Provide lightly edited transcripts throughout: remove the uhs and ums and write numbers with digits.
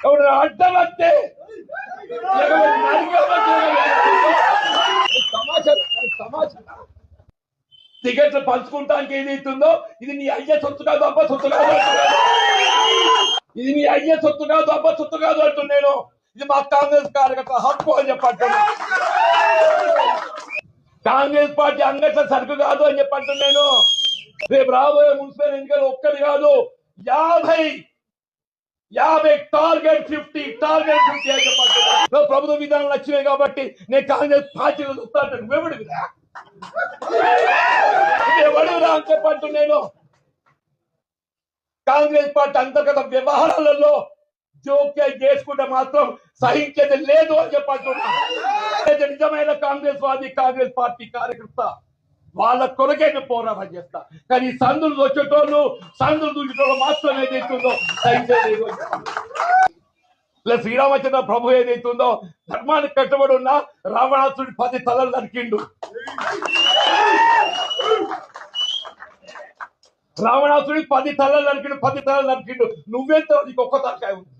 అడ్డం వస్తే టికెట్లు పంచుకుంటానికి ఏదైతుందో ఇది నీ అయ్యే సొత్తు కాదు, అబ్బ సొత్తు కాదు. ఇది నీ అయ్యే సొత్తు కాదు, అబ్బ సొత్తు కాదు అంటున్నాను. ఇది మా కాంగ్రెస్ కార్యకర్త హక్కు అని చెప్పంటున్నా. కాంగ్రెస్ పార్టీ అంగట్ల సరుకు కాదు అని చెప్పంటున్నాను. రేపు రాబోయే మున్సిపల్ ఎన్నికలు ఒక్కటి కాదు, 50 టార్గెట్ 50 అని చెప్పంటున్నా. ప్రభుత్వ విధానాలు వచ్చినాయి కాబట్టి నేను కాంగ్రెస్ పార్టీలో చూస్తాను. నువ్వెవడివిరా అని చెప్పంటున్నాను. కాంగ్రెస్ పార్టీ అంతర్గత వ్యవహారాలలో జోక్యం చేసుకుంటే మాత్రం సహించేది లేదు అని చెప్పంటున్నా. నిజమైన కాంగ్రెస్ వాది, కాంగ్రెస్ పార్టీ కార్యకర్త వాళ్ళ కొరకే పోరాటం చేస్తా. కానీ సందులు వచ్చేటోళ్ళు, సందులు దూచేటోళ్ళు మాత్రం ఏదైతుందో సహించేది. శ్రీరామచంద్ర ప్రభు ఏదైతుందో ధర్మానికి కట్టుబడి ఉన్న రావణాసుడి 10 తలలు నరికిండు. రావణాసుడి 10 తలలు నరికిండు. నువ్వెంత నీకు ఒక్క తలకాయ ఉంది.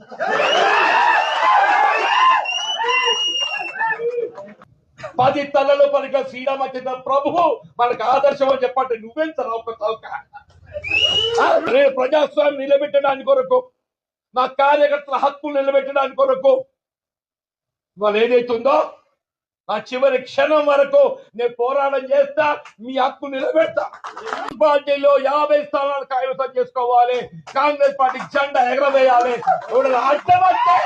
పది తలలు పలిక శ్రీరామచంద్ర ప్రభువు మనకు ఆదర్శం అని చెప్పండి. నువ్వెంత ఒక్క తలకాయ. ప్రజాస్వామ్యం నిలబెట్టడానికి కొరకు, నా కార్యకర్తల హక్కులు నిలబెట్టడానికి కొరకు వాళ్ళు ఏదైతుందో ఆ చివరి క్షణం వరకు నేను పోరాటం చేస్తా. మీ హక్కు నిలబెడతా. పార్టీలో 50 స్థానాలు కైవసం చేసుకోవాలి. కాంగ్రెస్ పార్టీ జెండా ఎగరవేయాలి. అడ్డమంటే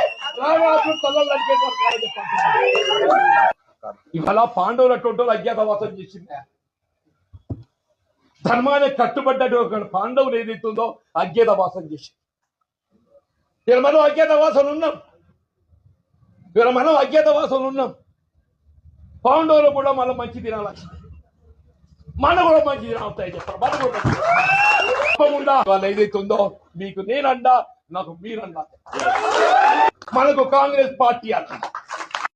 ఇవాళ పాండవులు అటువంటి అజ్ఞాతవాసం చేసింది. ధర్మానికి కట్టుబడ్డ పాండవులు ఏదైతుందో అజ్ఞాతవాసం చేసింది. మనం అజ్ఞాతవాసం ఉన్నాం. పాండవులు కూడా మనం మంచి తినాలి, మనం కూడా మంచి తినాలి చెప్పారు. మనం కూడా వాళ్ళు ఏదైతుందో మీకు నేనండా, నాకు మీరన్నా. మనకు కాంగ్రెస్ పార్టీ అన్న